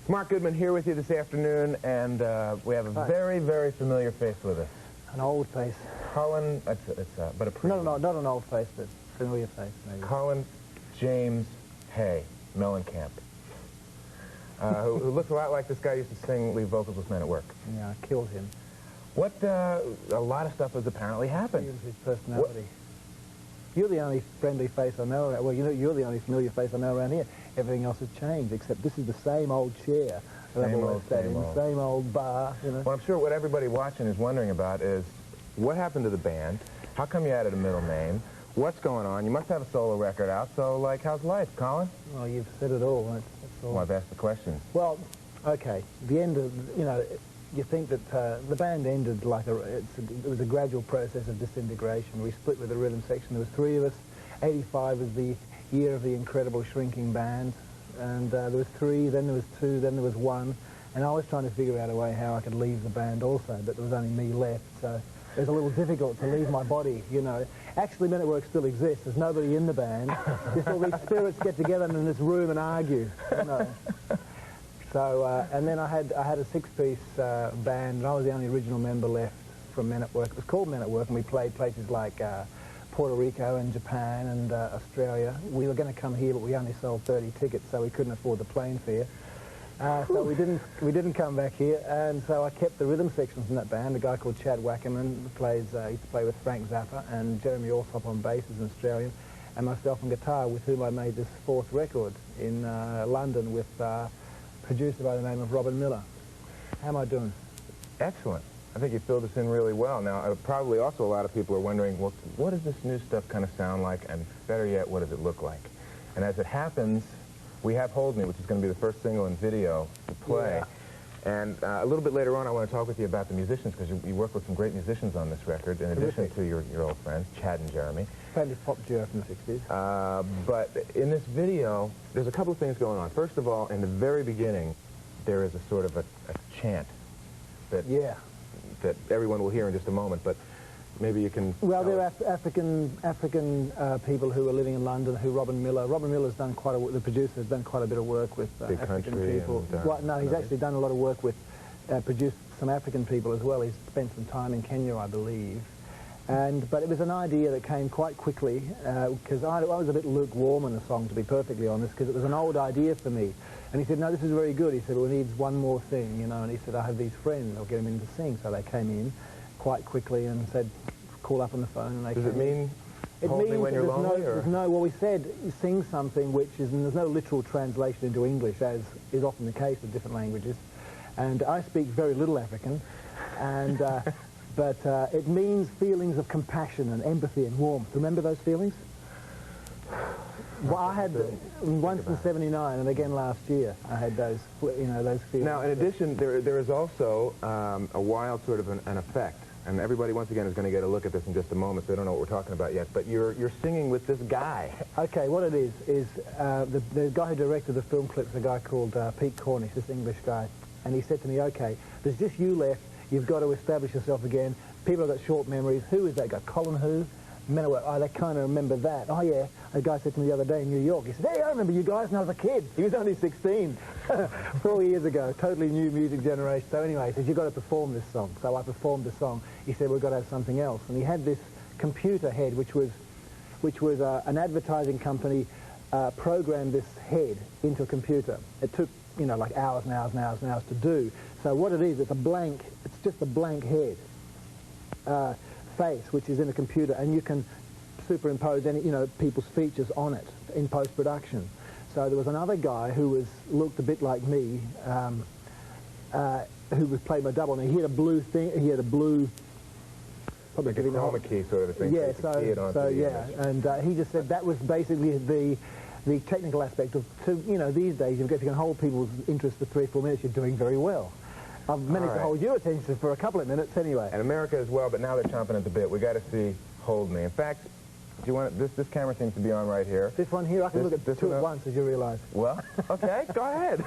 Mark Goodman here with you this afternoon, and we have a very, very familiar face with us. An old face. Colin, but a pretty... No, not an old face, but familiar face, maybe. Colin James Hay, Mellencamp, who looks a lot like this guy who used to sing lead vocals with Men at Work. Yeah, I killed him. What, a lot of stuff has apparently happened. He was his personality. You're the only friendly face I know around, well, you know, you're the only familiar face I know around here. Everything else has changed, except this is the same old chair that I've always sat in, the same old bar, you know. Well, I'm sure what everybody watching is wondering about is, what happened to the band? How come you added a middle name? What's going on? You must have a solo record out, so, like, how's life, Colin? Well, you've said it all. That's all. Well, I've asked the question. Well, okay, the end of, you know, you think that the band ended like it was a gradual process of disintegration. We split with the rhythm section. There was 3 of us. 85 was the year of the incredible shrinking band. And there was 3, then there was 2, then there was 1. And I was trying to figure out a way how I could leave the band also, but there was only me left. So it was a little difficult to leave my body, you know. Actually, Men at Work still exists. There's nobody in the band. Just all these spirits get together in this room and argue, you know. So, and then I had a 6-piece band, and I was the only original member left from Men at Work. It was called Men at Work, and we played places like Puerto Rico and Japan and Australia. We were going to come here, but we only sold 30 tickets, so we couldn't afford the plane fare. So we didn't come back here, and so I kept the rhythm section from that band. A guy called Chad Wackerman used to play with Frank Zappa, and Jeremy Alsop on bass, is an Australian, and myself on guitar, with whom I made this 4th record in London with producer by the name of Robin Miller. How am I doing? Excellent. I think you filled us in really well. Now, probably also a lot of people are wondering, well, what does this new stuff kind of sound like, and better yet, what does it look like? And as it happens, we have Hold Me, which is going to be the first single and video to play. Yeah. And a little bit later on, I want to talk with you about the musicians, because you work with some great musicians on this record, in addition to your old friends, Chad and Jeremy. Friendly pop duo from the 60s. But in this video, there's a couple of things going on. First of all, in the very beginning, there is a sort of a chant that everyone will hear in just a moment, but maybe you can... Well, there are African people who are living in London who Robin Miller's done quite a... The producer has done quite a bit of work with African people. Well, no, he's actually done a lot of work with... produced some African people as well. He's spent some time in Kenya, I believe. But it was an idea that came quite quickly, because I was a bit lukewarm on the song, to be perfectly honest, because it was an old idea for me. And he said, no, this is very good. He said, well, it needs one more thing, you know, and he said, I have these friends, I'll get them in to sing. So they came in quite quickly and said, call up on the phone, and they Does it mean hold me when you're lonely? Well, we said, sing something which is, and there's no literal translation into English, as is often the case with different languages. And I speak very little African, and... but it means feelings of compassion and empathy and warmth. Remember those feelings? Well, I had once in '79 and again last year. I had those, you know, those feelings. Now, in addition, there is also a wild sort of an effect, and everybody once again is going to get a look at this in just a moment. So they don't know what we're talking about yet. But you're singing with this guy. Okay, what it is the guy who directed the film clips, a guy called Pete Cornish, this English guy, and he said to me, okay, there's just you left. You've got to establish yourself again. People have got short memories. Who is that guy? Colin who? Men at Work. Oh, they kind of remember that. Oh, yeah. A guy said to me the other day in New York, he said, hey, I remember you guys when I was a kid. He was only 16. 4 years ago. Totally new music generation. So anyway, he said, you've got to perform this song. So I performed the song. He said, we've got to have something else. And he had this computer head, which was an advertising company programmed this head into a computer. It took, you know, like hours and hours and hours and hours to do. So what it is, it's just a blank head face, which is in a computer, and you can superimpose any, you know, people's features on it in post-production. So there was another guy who looked a bit like me, who played my double. Now he had a blue thing. He had a blue. Probably like a chroma key sort of a thing. Yeah. And he just said that was basically the technical aspect of, you know, these days, if you can hold people's interest for 3 or 4 minutes, you're doing very well. I've managed to hold your attention for a couple of minutes anyway. And America as well, but now they're chomping at the bit. We got to see Hold Me. In fact, do you want this camera seems to be on right here. This one here, I can look at two at once, as you realize. Well, okay, go ahead.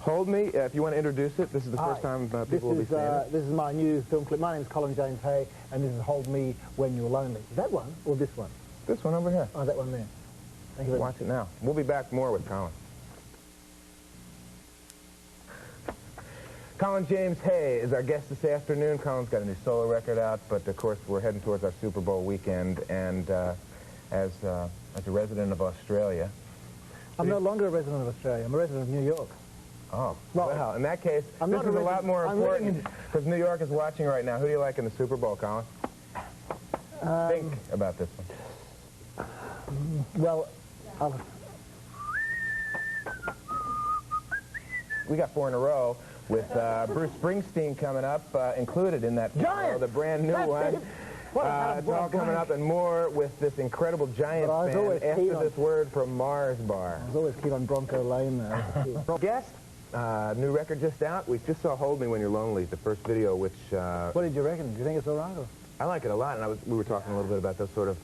Hold Me. If you want to introduce it, this is the first time people will be seeing it. This is my new film clip. My name is Colin James Hay, and this is Hold Me When You're Lonely. That one or this one? This one over here. Oh, that one there. Thank you very much. Watch it now. We'll be back more with Colin. Colin James Hay is our guest this afternoon. Colin's got a new solo record out, but of course we're heading towards our Super Bowl weekend, and as a resident of Australia... I'm no longer a resident of Australia. I'm a resident of New York. Oh, well, in that case, this is a lot more important, because New York is watching right now. Who do you like in the Super Bowl, Colin? Think about this one. Well, we got 4 in a row, with Bruce Springsteen coming up, included in that, the brand new one. It's all coming up and more with this incredible Giants fan after this word from Mars Bar. I was always keen on Bronco Lane, though. Guest, new record just out. We just saw Hold Me When You're Lonely, the first video, which... What did you reckon? Do you think it's all right? Or? I like it a lot, and we were talking a little bit about those sort of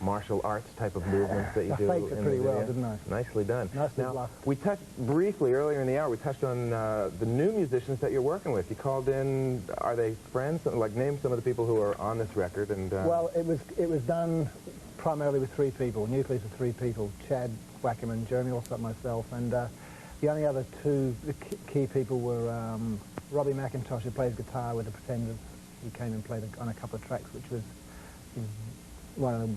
martial arts type of movements that you do. I faked it pretty well, didn't I? Nicely done. Nicely now, bluffed. we touched briefly earlier in the hour, we touched on the new musicians that you're working with. You called in, are they friends? Like, name some of the people who are on this record. And well, it was done primarily with 3 people, nucleus of 3 people, Chad Wackerman, Jeremy Allsop, myself, and the only other 2 key people were Robbie McIntosh, who plays guitar with the Pretenders. He came and played on a couple of tracks, which was one of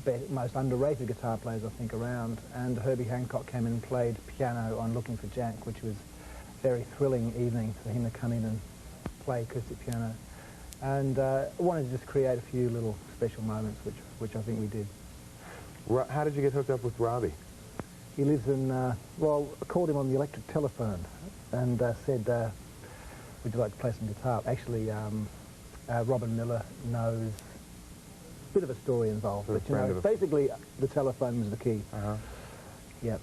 the most underrated guitar players, I think, around. And Herbie Hancock came in and played piano on Looking for Jack, which was a very thrilling evening for him to come in and play acoustic piano. And I wanted to just create a few little special moments, which I think we did. How did you get hooked up with Robbie? He lives in, well, I called him on the electric telephone and said, would you like to play some guitar? Actually, Robin Miller knows... bit of a story involved, but you know, basically the telephone was the key. Yep.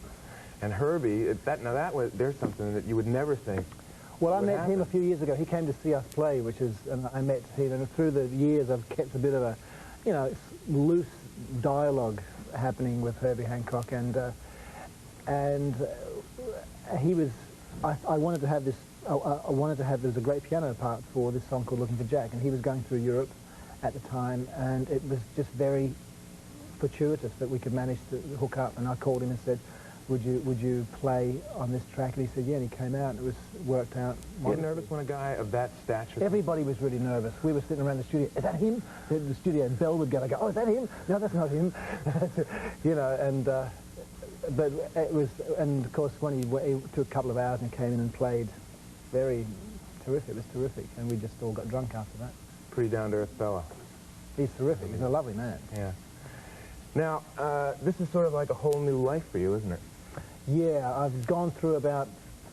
And Herbie, there's something that you would never think. Well, I met him a few years ago. He came to see us play, and I met him, and through the years I've kept a bit of a, you know, loose dialogue happening with Herbie Hancock, and he was, I wanted to have this, there's a great piano part for this song called Looking for Jack, and he was going through Europe at the time, and it was just very fortuitous that we could manage to hook up. And I called him and said, would you play on this track? And he said, yeah, and he came out, and it was worked out. You get nervous when a guy of that stature... Everybody was really nervous. We were sitting around the studio, is that him? The studio, and Bell would go, oh, is that him? No, that's not him. You know, and, but it was, and of course, when he took a couple of hours and came in and played, very terrific, it was terrific, and we just all got drunk after that. Pretty down-to-earth fella. He's terrific. He's a lovely man. Yeah. Now, this is sort of like a whole new life for you, isn't it? Yeah, I've gone through about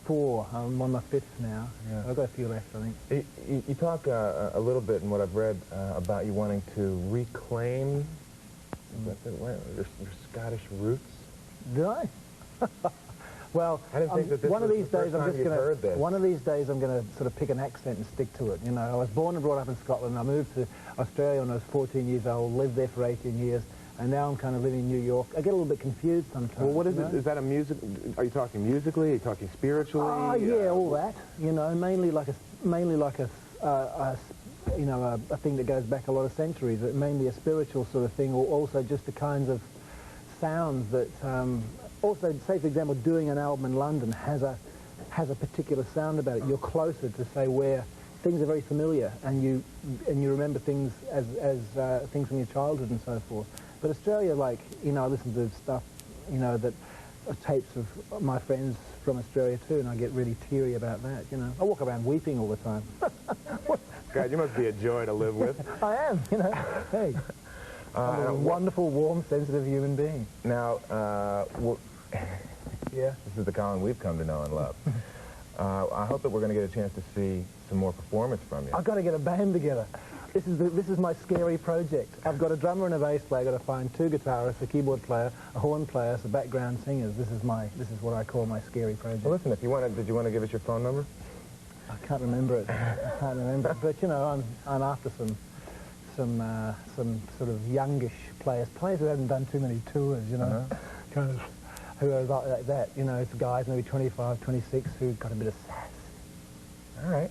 4. I'm on my 5th now. Yeah. I've got a few left, I think. You talk a little bit in what I've read about you wanting to reclaim your Scottish roots. Did I? Well, I didn't think that this one of these days I'm going to sort of pick an accent and stick to it. You know, I was born and brought up in Scotland. I moved to Australia when I was 14 years old, lived there for 18 years, and now I'm kind of living in New York. I get a little bit confused sometimes. Well, what is it? Is that a music? Are you talking musically? Are you talking spiritually? Oh, yeah, all that. You know, mainly like a you know, a thing that goes back a lot of centuries. Mainly a spiritual sort of thing, or also just the kinds of sounds that. Also, say, for example, doing an album in London has a particular sound about it. You're closer to, say, where things are very familiar, and you remember things as things from your childhood and so forth. But Australia, like, you know, I listen to stuff, you know, that tapes of my friends from Australia too, and I get really teary about that. You know, I walk around weeping all the time. God, you must be a joy to live with. I am, you know. Hey. I'm a wonderful, warm, sensitive human being. Now, yeah, this is the Colin we've come to know and love. I hope that we're going to get a chance to see some more performance from you. I've got to get a band together. This is my scary project. I've got a drummer and a bass player. I've got to find 2 guitarists, a keyboard player, a horn player, some background singers. This is what I call my scary project. Well, listen, if you want, did you want to give us your phone number? I can't remember it. I can't remember it. But you know, I'm after some sort of youngish players who haven't done too many tours, you know, kind of, who are like that, you know, it's guys maybe 25, 26 who've got a bit of sass. All right.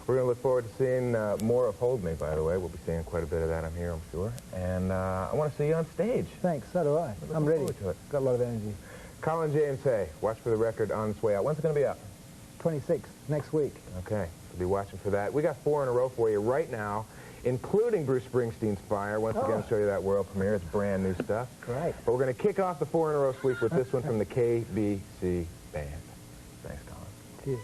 We're going to look forward to seeing more of Hold Me, by the way. We'll be seeing quite a bit of that, I'm sure. And I want to see you on stage. Thanks, so do I. I'm ready. To it. Got a lot of energy. Colin James Hay. Watch for the record on its way out. When's it going to be out? 26th, next week. Okay, we'll be watching for that. We got 4 in a row for you right now, including Bruce Springsteen's Fire. Once again, show you that world premiere. It's brand new stuff. Great. But we're going to kick off the 4 in a row sweep with this one from the KBC Band. Thanks, Colin. Cheers.